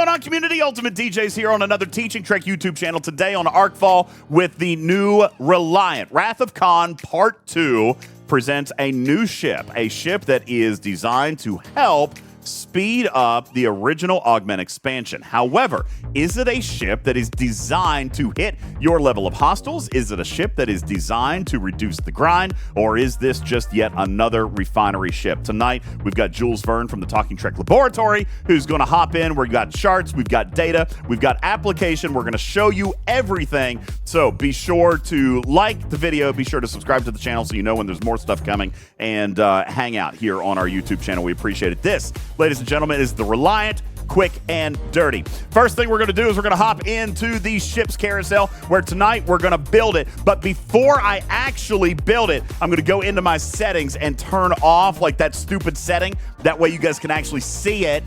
going on, community? UltimatDJz here on another Teaching Trek YouTube channel. Today on Arcfall with the new Reliant. Wrath of Khan Part 2 presents a new ship. A ship that is designed to help speed up the original Augment Expansion. However, is it a ship that is designed to hit your level of hostiles? Is it a ship that is designed to reduce the grind? Or is this just yet another refinery ship? Tonight, we've got Jules Verne from the Talking Trek Laboratory who's going to hop in. We've got charts, we've got data, we've got application. We're going to show you everything. So be sure to like the video, be sure to subscribe to the channel so you know when there's more stuff coming, and hang out here on our YouTube channel. We appreciate it. This, ladies and gentlemen, is the Reliant. Quick and dirty. First thing we're going to do is we're going to hop into the ship's carousel, where tonight we're going to build it. But before I actually build it, I'm going to go into my settings and turn off like that stupid setting. That way you guys can actually see it.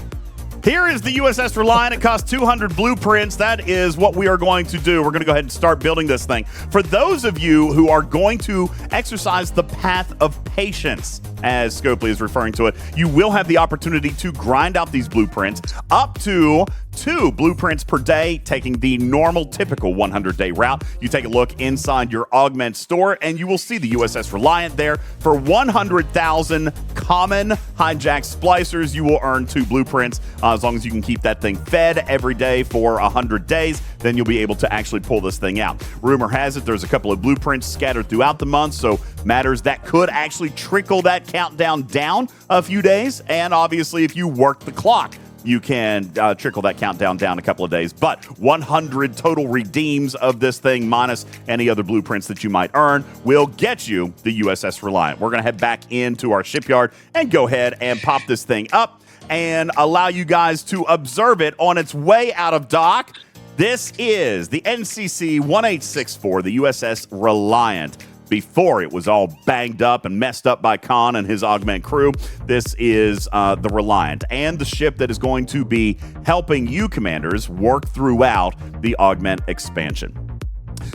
Here is the USS Reliant. It costs 200 blueprints. That is what we are going to do. We're going to go ahead and start building this thing. For those of you who are going to exercise the path of patience, as Scopely is referring to it, you will have the opportunity to grind out these blueprints up to 2 blueprints per day, taking the normal, typical 100-day route. You take a look inside your Augment store, and you will see the USS Reliant there. For 100,000 common hijack splicers, you will earn 2 blueprints. As long as you can keep that thing fed every day for 100 days, then you'll be able to actually pull this thing out. Rumor has it there's a couple of blueprints scattered throughout the month, so matters that could actually trickle that countdown down a few days. And obviously, if you work the clock, you can trickle that countdown down a couple of days. But 100 total redeems of this thing, minus any other blueprints that you might earn, will get you the USS Reliant. We're going to head back into our shipyard and go ahead and pop this thing up and allow you guys to observe it on its way out of dock. This is the NCC 1864, the USS Reliant. Before it was all banged up and messed up by Khan and his Augment crew. This is the Reliant, and the ship that is going to be helping you commanders work throughout the Augment Expansion.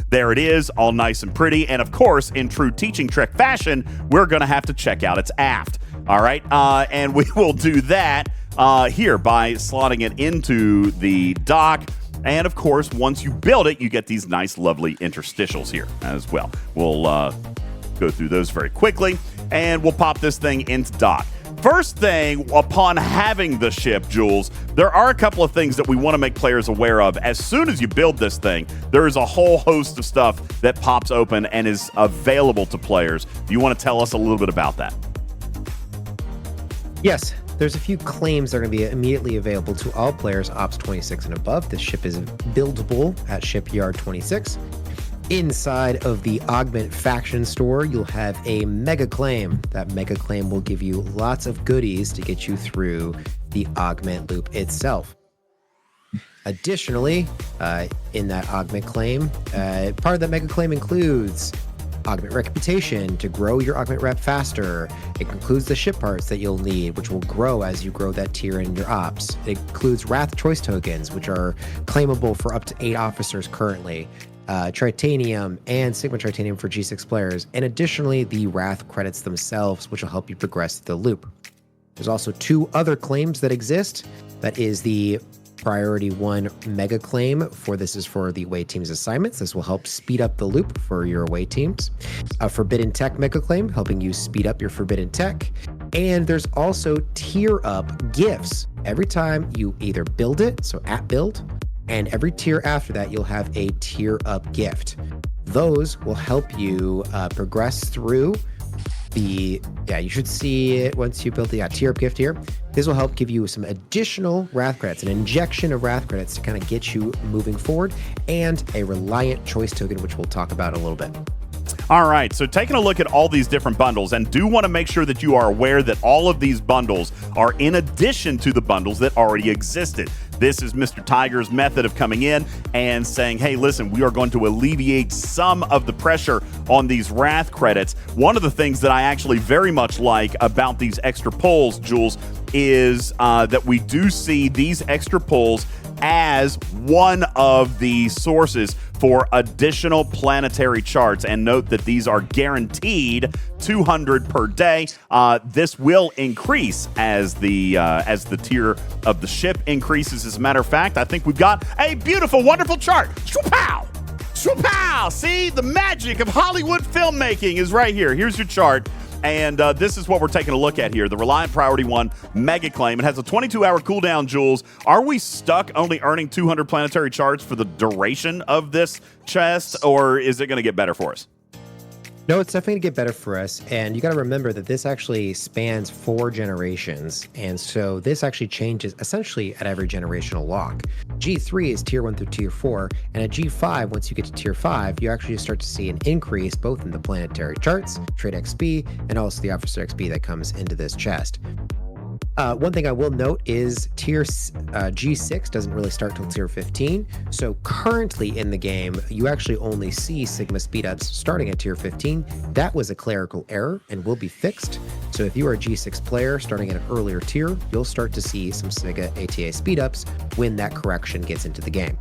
There it is, all nice and pretty, and of course, in true Teaching Trek fashion, we're going to have to check out its aft. All right, and we will do that here by slotting it into the dock. And of course, once you build it, you get these nice, lovely interstitials here as well. We'll go through those very quickly, and we'll pop this thing into dock. First thing, upon having the ship, Jules, there are a couple of things that we want to make players aware of. As soon as you build this thing, there is a whole host of stuff that pops open and is available to players. Do you want to tell us a little bit about that? Yes. There's a few claims that are going to be immediately available to all players Ops 26 and above. This ship is buildable at Shipyard 26. Inside of the Augment Faction store, you'll have a mega claim. That mega claim will give you lots of goodies to get you through the Augment loop itself. Additionally, in that Augment claim, part of that mega claim includes Augment Reputation to grow your Augment Rep faster. It includes the ship parts that you'll need, which will grow as you grow that tier in your ops. It includes Wrath Choice Tokens, which are claimable for up to 8 officers currently. Tritanium and Sigma Tritanium for G6 players. And additionally, the Wrath credits themselves, which will help you progress the loop. There's also 2 other claims that exist. That is the Priority 1 mega claim. This is for the away team's assignments. This will help speed up the loop for your away teams. A Forbidden Tech mega claim, helping you speed up your Forbidden Tech. And there's also tier up gifts. Every time you either build it, so at build, and every tier after that, you'll have a tier up gift. Those will help you progress through you should see it once you build the tier up gift here. This will help give you some additional Wrath credits, an injection of Wrath credits to kind of get you moving forward, and a Reliant Choice Token, which we'll talk about a little bit. All right, so taking a look at all these different bundles, and do want to make sure that you are aware that all of these bundles are in addition to the bundles that already existed. This is Mr. Tiger's method of coming in and saying, hey, listen, we are going to alleviate some of the pressure on these Wrath credits. One of the things that I actually very much like about these extra pulls, Jules, is that we do see these extra pulls as one of the sources for additional planetary charts. And note that these are guaranteed 200 per day. This will increase as the tier of the ship increases. As a matter of fact, I think we've got a beautiful, wonderful chart. Shoo-pow! Shoo-pow! See, the magic of Hollywood filmmaking is right here. Here's your chart. And this is what we're taking a look at here. The Reliant Priority 1 Mega Claim. It has a 22-hour cooldown, Jules. Are we stuck only earning 200 planetary charts for the duration of this chest, or is it going to get better for us? No, it's definitely going to get better for us. And you got to remember that this actually spans 4 generations. And so this actually changes essentially at every generational lock. G3 is tier 1 through tier 4. And at G5, once you get to tier 5, you actually start to see an increase both in the planetary charts, trade XP, and also the officer XP that comes into this chest. One thing I will note is tier G6 doesn't really start till tier 15. So currently in the game, you actually only see Sigma speedups starting at tier 15. That was a clerical error and will be fixed. So if you are a G6 player starting at an earlier tier, you'll start to see some Sigma ATA speedups when that correction gets into the game.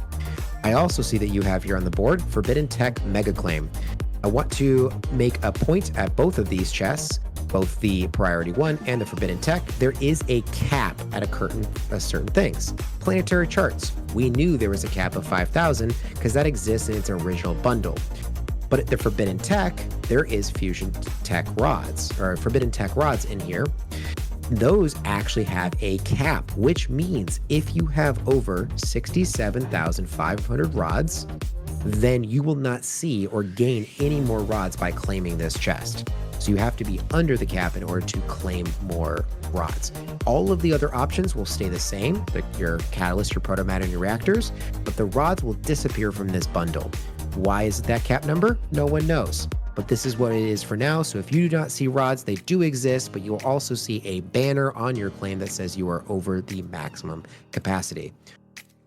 I also see that you have here on the board Forbidden Tech Mega Claim. I want to make a point at both of these chests, both the Priority 1 and the Forbidden Tech. There is a cap at certain things. Planetary charts. We knew there was a cap of 5,000 because that exists in its original bundle. But at the Forbidden Tech, there is Fusion Tech rods, or Forbidden Tech rods in here. Those actually have a cap, which means if you have over 67,500 rods, then you will not see or gain any more rods by claiming this chest. So you have to be under the cap in order to claim more rods. All of the other options will stay the same, like your catalyst, your protomatter, and your reactors, but the rods will disappear from this bundle. Why is it that cap number? No one knows. But this is what it is for now. So if you do not see rods, they do exist, but you will also see a banner on your claim that says you are over the maximum capacity.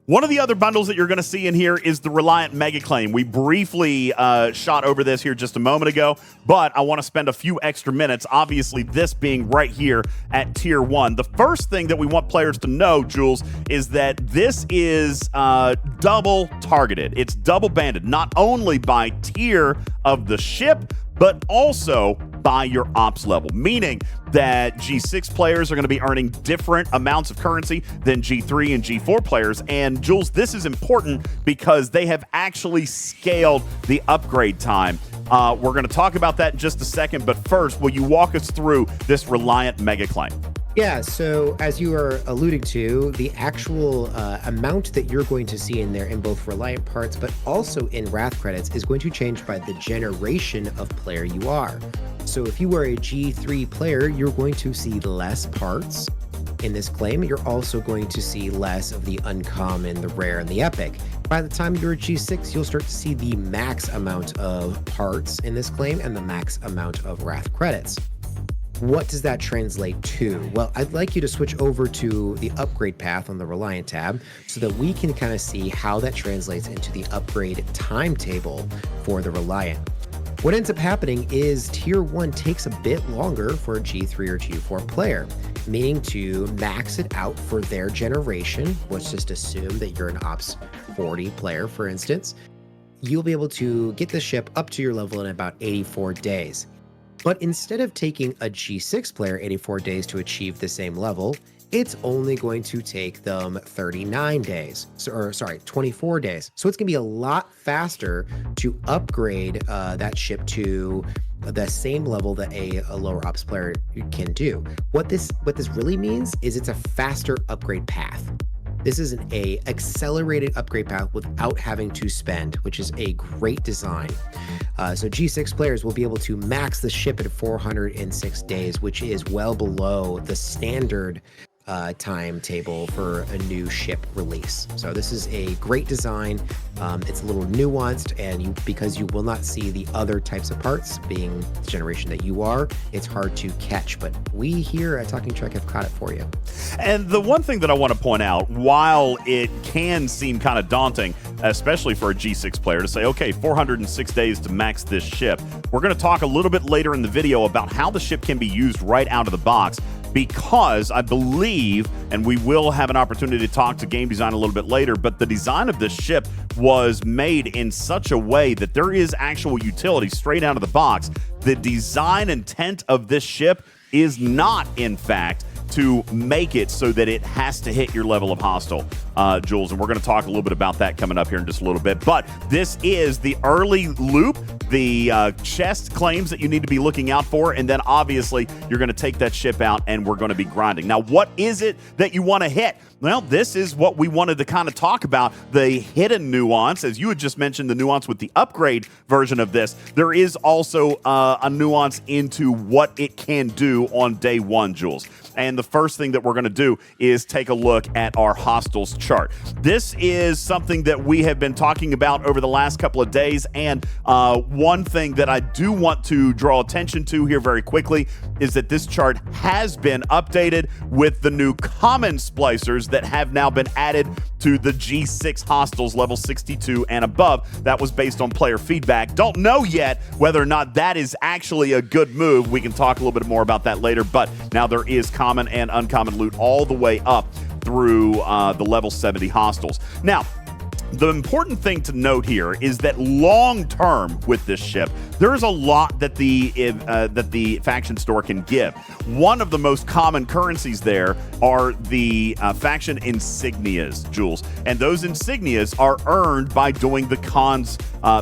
One of the other bundles that you're going to see in here is the Reliant Mega Claim. We briefly shot over this here just a moment ago, but I want to spend a few extra minutes, obviously this being right here at Tier 1. The first thing that we want players to know, Jules, is that this is double targeted. It's double banded, not only by tier of the ship, but also by your ops level, meaning that G6 players are going to be earning different amounts of currency than G3 and G4 players. And Jules, this is important because they have actually scaled the upgrade time. We're going to talk about that in just a second, but first, will you walk us through this Reliant Mega Claim? Yeah, so as you are alluding to, the actual amount that you're going to see in there in both Reliant parts, but also in Wrath credits, is going to change by the generation of player you are. So if you are a G3 player, you're going to see less parts in this claim. You're also going to see less of the uncommon, the rare, and the epic. By the time you're a G6, you'll start to see the max amount of parts in this claim and the max amount of Wrath credits. What does that translate to? Well, I'd like you to switch over to the upgrade path on the Reliant tab so that we can kind of see how that translates into the upgrade timetable for the Reliant. What ends up happening is Tier 1 takes a bit longer for a G3 or G4 player, meaning to max it out for their generation. Let's just assume that you're an Ops 40 player, for instance. You'll be able to get the ship up to your level in about 84 days. But instead of taking a G6 player 84 days to achieve the same level, it's only going to take them 39 days, 24 days. So it's going to be a lot faster to upgrade that ship to the same level that a lower ops player can do. What this really means is it's a faster upgrade path. This is an accelerated upgrade path without having to spend, which is a great design. So G6 players will be able to max the ship at 406 days, which is well below the standard timetable for a new ship release. So this is a great design. It's a little nuanced, and because you will not see the other types of parts, being the generation that you are, it's hard to catch. But we here at Talking Trek have caught it for you. And the one thing that I want to point out, while it can seem kind of daunting, especially for a G6 player, to say, okay, 406 days to max this ship, we're going to talk a little bit later in the video about how the ship can be used right out of the box. because I believe, and we will have an opportunity to talk to game design a little bit later, but the design of this ship was made in such a way that there is actual utility straight out of the box. The design intent of this ship is not, in fact, to make it so that it has to hit your level of hostile, Jules. And we're going to talk a little bit about that coming up here in just a little bit. But this is the early loop, the chest claims that you need to be looking out for. And then obviously you're going to take that ship out and we're going to be grinding. Now, what is it that you want to hit? Well, this is what we wanted to kind of talk about, the hidden nuance. As you had just mentioned, the nuance with the upgrade version of this, there is also a nuance into what it can do on day one, Jules. And the first thing that we're going to do is take a look at our hostiles chart. This is something that we have been talking about over the last couple of days. And one thing that I do want to draw attention to here very quickly is that this chart has been updated with the new common splicers that have now been added to the G6 hostiles level 62 and above. That was based on player feedback. Don't know yet whether or not that is actually a good move. We can talk a little bit more about that later, but now there is common and uncommon loot all the way up through the level 70 hostiles. Now, the important thing to note here is that long term with this ship, there's a lot that the faction store can give. One of the most common currencies there are the faction insignias, Jules, and those insignias are earned by doing the cons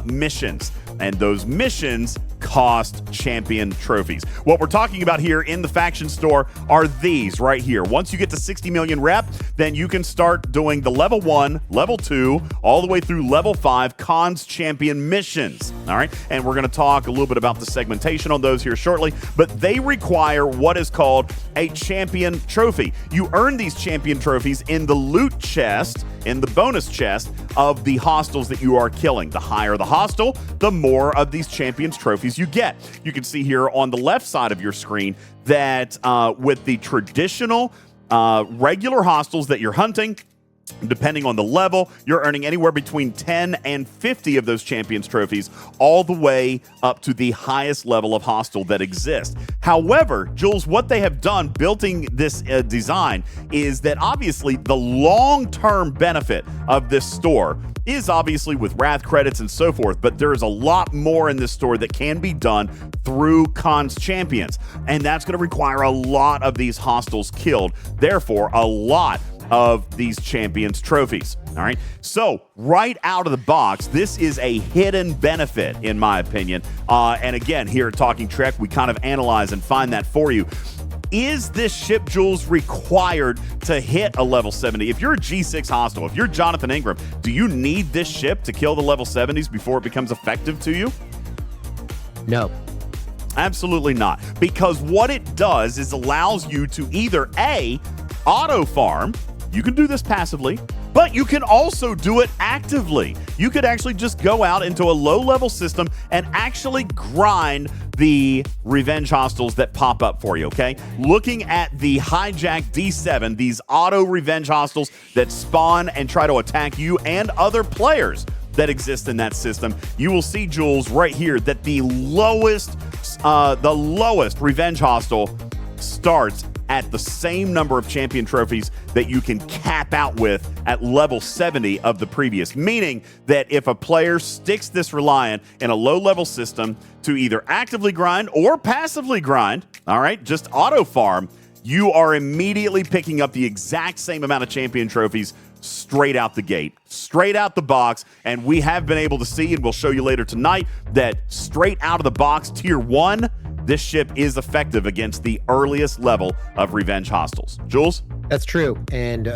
missions, and those missions cost champion trophies. What we're talking about here in the faction store are these right here. Once you get to 60 million rep, then you can start doing the level 1, level 2, all the way through level 5 cons champion missions. All right. And we're going to talk a little bit about the segmentation on those here shortly, but they require what is called a champion trophy. You earn these champion trophies in the loot chest, in the bonus chest of the hostiles that you are killing. The higher the hostile, the more of these champions trophies you get. You can see here on the left side of your screen that with the traditional regular hostiles that you're hunting, depending on the level, you're earning anywhere between 10 and 50 of those champions trophies, all the way up to the highest level of hostile that exists. However, Jules, what they have done building this design is that obviously the long-term benefit of this store is obviously with Wrath credits and so forth, but there is a lot more in this store that can be done through cons champions, and that's going to require a lot of these hostiles killed, therefore a lot of these champions trophies. All right, so right out of the box, this is a hidden benefit in my opinion, and again here at Talking Trek we kind of analyze and find that for you. Is this ship, Jules, required to hit a level 70? If you're a G6 hostile, if you're Jonathan Ingram, do you need this ship to kill the level 70s before it becomes effective to you? No. Absolutely not. Because what it does is allows you to either A, auto farm, you can do this passively, but you can also do it actively. You could actually just go out into a low-level system and actually grind the revenge hostiles that pop up for you, okay? Looking at the hijack D7, these auto revenge hostiles that spawn and try to attack you and other players that exist in that system, you will see, Jules, right here that the lowest revenge hostile starts at the same number of champion trophies that you can cap out with at level 70 of the previous. Meaning that if a player sticks this Reliant in a low-level system to either actively grind or passively grind, all right, just auto farm, you are immediately picking up the exact same amount of champion trophies straight out the gate, straight out the box. And we have been able to see, and we'll show you later tonight, that straight out of the box, tier 1, this ship is effective against the earliest level of revenge hostiles. Jules? That's true. And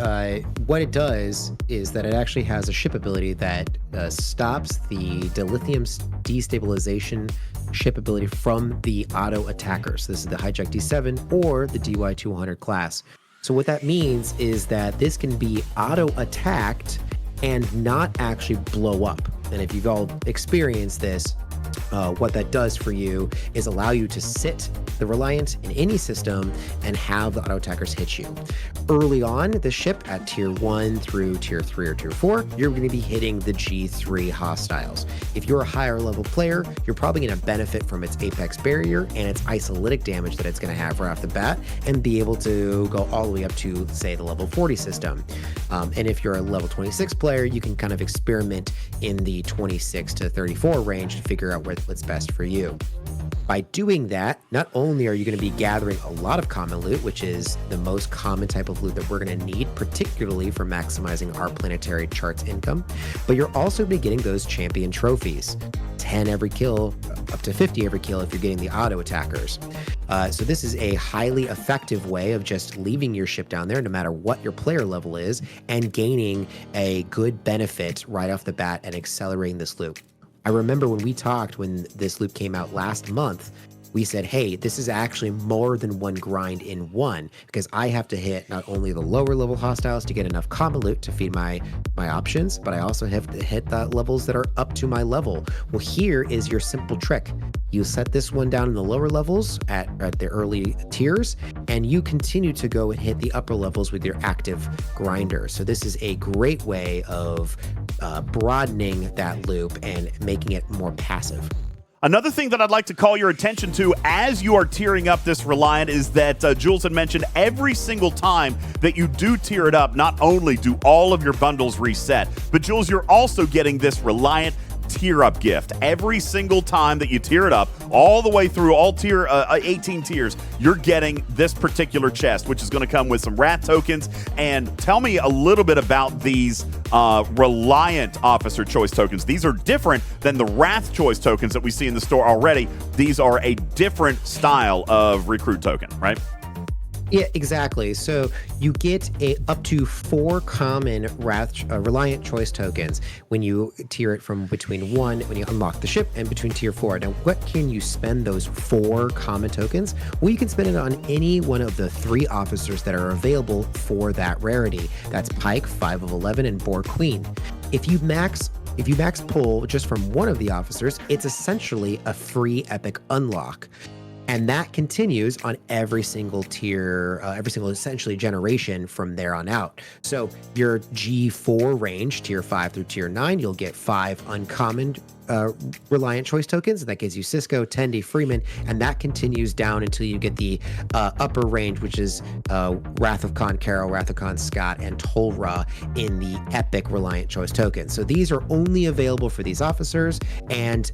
what it does is that it actually has a ship ability that stops the dilithium destabilization ship ability from the auto attackers. This is the hijack D7 or the DY200 class. So what that means is that this can be auto attacked and not actually blow up. And if you've all experienced this, What that does for you is allow you to sit the Reliant in any system and have the auto attackers hit you. Early on the ship at tier 1 through tier 3 or tier 4, you're going to be hitting the G3 hostiles. If you're a higher level player, you're probably going to benefit from its Apex barrier and its isolytic damage that it's going to have right off the bat and be able to go all the way up to, say, the level 40 system. And if you're a level 26 player, you can kind of experiment in the 26 to 34 range to figure out what's best for you. By doing that, not only are you going to be gathering a lot of common loot, which is the most common type of loot that we're going to need, particularly for maximizing our planetary charts income, but you're also going to be getting those champion trophies. 10 every kill, up to 50 every kill if you're getting the auto attackers. So this is a highly effective way of just leaving your ship down there, no matter what your player level is, and gaining a good benefit right off the bat and accelerating this loop. I remember when we talked, when this loop came out last month, we said, hey, this is actually more than one grind in one, because I have to hit not only the lower level hostiles to get enough common loot to feed my options, but I also have to hit the levels that are up to my level. Well, here is your simple trick. You set this one down in the lower levels at the early tiers, and you continue to go and hit the upper levels with your active grinder. So this is a great way of broadening that loop and making it more passive. Another thing that I'd like to call your attention to as you are tiering up this Reliant is that Jules had mentioned every single time that you do tier it up, not only do all of your bundles reset, but Jules, you're also getting this Reliant tier up gift. Every single time that you tier it up, all the way through all 18 tiers, you're getting this particular chest, which is going to come with some Wrath tokens. And tell me a little bit about these Reliant officer choice tokens. These are different than the Wrath choice tokens that we see in the store already. These are a different style of recruit token, right? Yeah, exactly. So you get up to 4 common Reliant choice tokens when you tier it from between 1 when you unlock the ship and between tier 4. Now, what can you spend those 4 common tokens? Well, you can spend it on any one of the 3 officers that are available for that rarity. That's Pike, 5 of 11, and Boar Queen. If you max pull just from one of the officers, it's essentially a free epic unlock. And that continues on every single tier, every single essentially generation from there on out. So your G4 range, tier 5 through tier 9, you'll get 5 uncommon Reliant choice tokens, and that gives you Cisco, Tendi, Freeman, and that continues down until you get the upper range, which is Wrath of Khan Carol, Wrath of Khan Scott, and Tolra in the epic Reliant choice tokens. So these are only available for these officers, and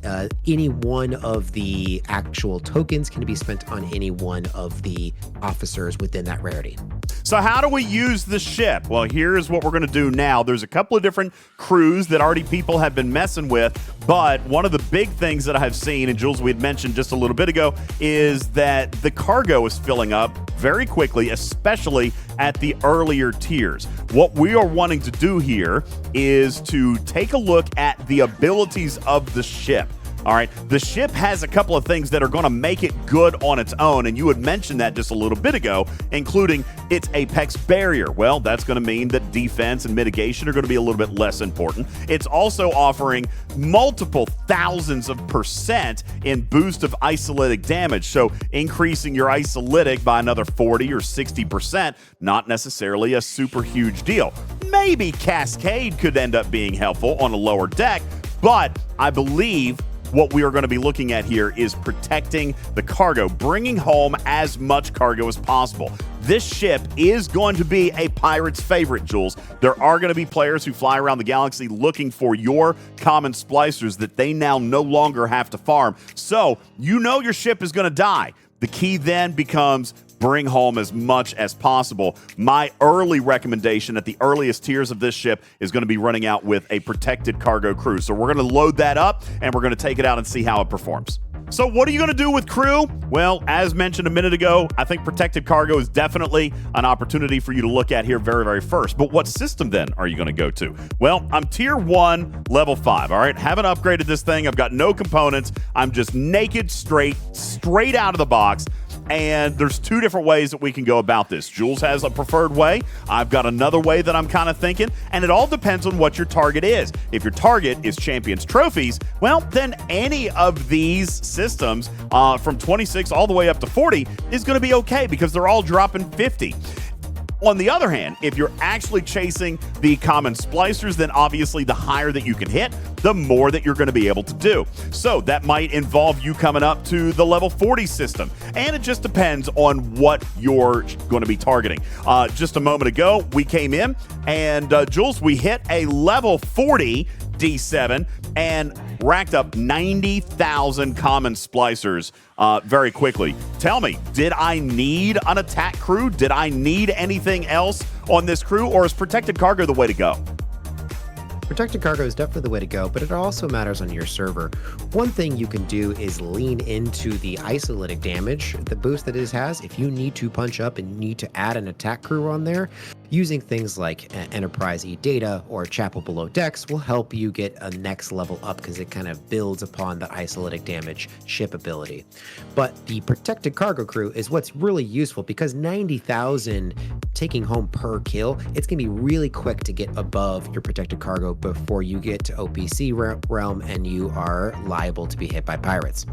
any one of the actual tokens can be spent on any one of the officers within that rarity. So how do we use the ship? Well, here's what we're going to do now. There's a couple of different crews that already people have been messing with, but one of the big things that I have seen, and Jules, we had mentioned just a little bit ago, is that the cargo is filling up very quickly, especially at the earlier tiers. What we are wanting to do here is to take a look at the abilities of the ship. All right, the ship has a couple of things that are going to make it good on its own, and you had mentioned that just a little bit ago, including its Apex barrier. Well, that's going to mean that defense and mitigation are going to be a little bit less important. It's also offering multiple thousands of % in boost of isolytic damage, so increasing your isolytic by another 40 or 60%, not necessarily a super huge deal. Maybe Cascade could end up being helpful on a lower deck, but I believe what we are going to be looking at here is protecting the cargo, bringing home as much cargo as possible. This ship is going to be a pirate's favorite, Jules. There are going to be players who fly around the galaxy looking for your common splicers that they now no longer have to farm. So you know your ship is going to die. The key then becomes bring home as much as possible. My early recommendation at the earliest tiers of this ship is going to be running out with a protected cargo crew. So we're going to load that up and we're going to take it out and see how it performs. So what are you going to do with crew? Well, as mentioned a minute ago, I think protected cargo is definitely an opportunity for you to look at here very, very first. But what system then are you going to go to? Well, I'm tier 1, level 5, all right? Haven't upgraded this thing. I've got no components. I'm just naked, straight out of the box. And there's two different ways that we can go about this. Jules has a preferred way. I've got another way that I'm kind of thinking. And it all depends on what your target is. If your target is Champions Trophies, well, then any of these systems from 26 all the way up to 40 is going to be okay because they're all dropping 50. On the other hand, if you're actually chasing the common splicers, then obviously the higher that you can hit, the more that you're going to be able to do. So that might involve you coming up to the level 40 system. And it just depends on what you're going to be targeting. Just a moment ago, we came in and Jules, we hit a level 40 D7 and racked up 90,000 common splicers very quickly. Tell me, did I need an attack crew? Did I need anything else on this crew, or is protected cargo the way to go? Protected cargo is definitely the way to go, but it also matters on your server. One thing you can do is lean into the isolytic damage, the boost that it has. If you need to punch up and you need to add an attack crew on there, using things like Enterprise E-Data or Chapel Below Decks will help you get a next level up because it kind of builds upon that isolytic damage ship ability. But the protected cargo crew is what's really useful because 90,000 taking home per kill, it's going to be really quick to get above your protected cargo before you get to OPC realm and you are liable to be hit by pirates.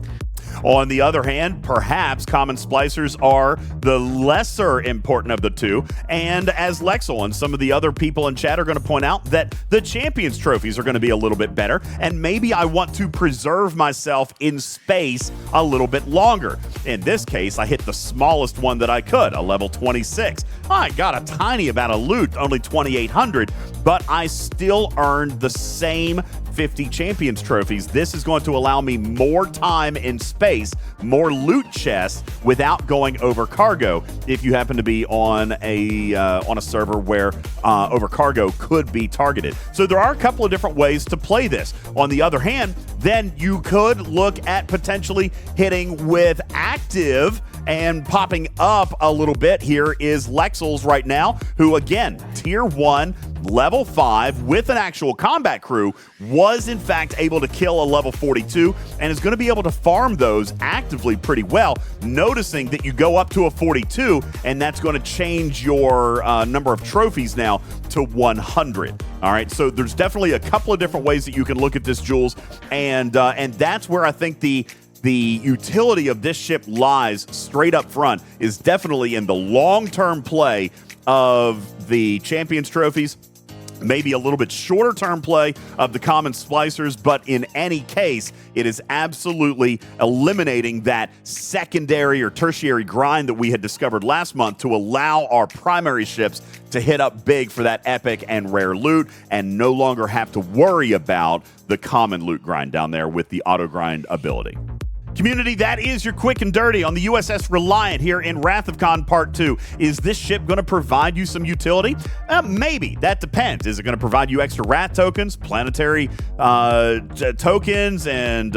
On the other hand, perhaps common splicers are the lesser important of the two, and as Lexel and some of the other people in chat are going to point out, that the Champions trophies are going to be a little bit better, and maybe I want to preserve myself in space a little bit longer. In this case, I hit the smallest one that I could, a level 26. I got a tiny amount of loot, only 2,800, but I still earned the same 50 Champions trophies. This is going to allow me more time in space, more loot chests without going over cargo if you happen to be on a server where over cargo could be targeted. So there are a couple of different ways to play this. On the other hand, then you could look at potentially hitting with active and popping up a little bit. Here is Lexel's right now, who again, tier 1, level 5 with an actual combat crew, was in fact able to kill a level 42 and is going to be able to farm those actively pretty well, noticing that you go up to a 42 and that's going to change your number of trophies now to 100. All right, so there's definitely a couple of different ways that you can look at this, Jules, and that's where I think the utility of this ship lies straight up front is definitely in the long-term play of the Champions trophies, maybe a little bit shorter term play of the common splicers, but in any case, it is absolutely eliminating that secondary or tertiary grind that we had discovered last month to allow our primary ships to hit up big for that epic and rare loot and no longer have to worry about the common loot grind down there with the auto grind ability. Community, that is your quick and dirty on the USS Reliant here in Wrath of Khan Part 2. Is this ship going to provide you some utility? Maybe. That depends. Is it going to provide you extra Wrath tokens, planetary tokens, and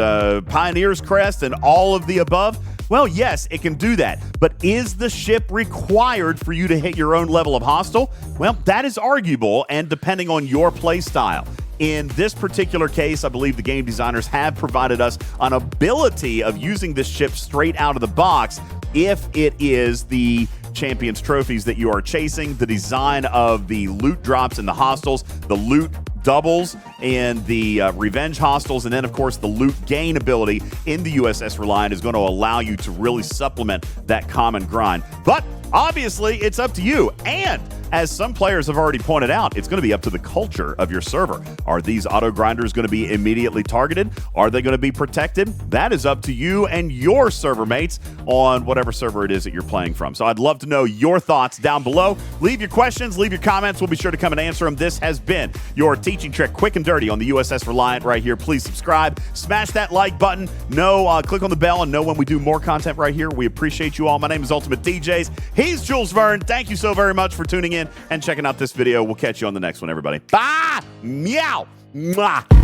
Pioneer's Crest, and all of the above? Well, yes, it can do that. But is the ship required for you to hit your own level of hostile? Well, that is arguable and depending on your play style. In this particular case, I believe the game designers have provided us an ability of using this ship straight out of the box if it is the Champions trophies that you are chasing, the design of the loot drops in the hostels, the loot doubles in the revenge hostels, and then of course the loot gain ability in the USS Reliant is going to allow you to really supplement that common grind. But obviously, it's up to you. And as some players have already pointed out, it's going to be up to the culture of your server. Are these auto grinders going to be immediately targeted? Are they going to be protected? That is up to you and your server mates on whatever server it is that you're playing from. So I'd love to know your thoughts down below. Leave your questions, leave your comments. We'll be sure to come and answer them. This has been your teaching trick quick and dirty on the USS Reliant right here. Please subscribe, smash that like button, click on the bell and know when we do more content right here. We appreciate you all. My name is UltimatDJz. He's Jules Verne. Thank you so very much for tuning in and checking out this video. We'll catch you on the next one, everybody. Bye! Meow! Mwah!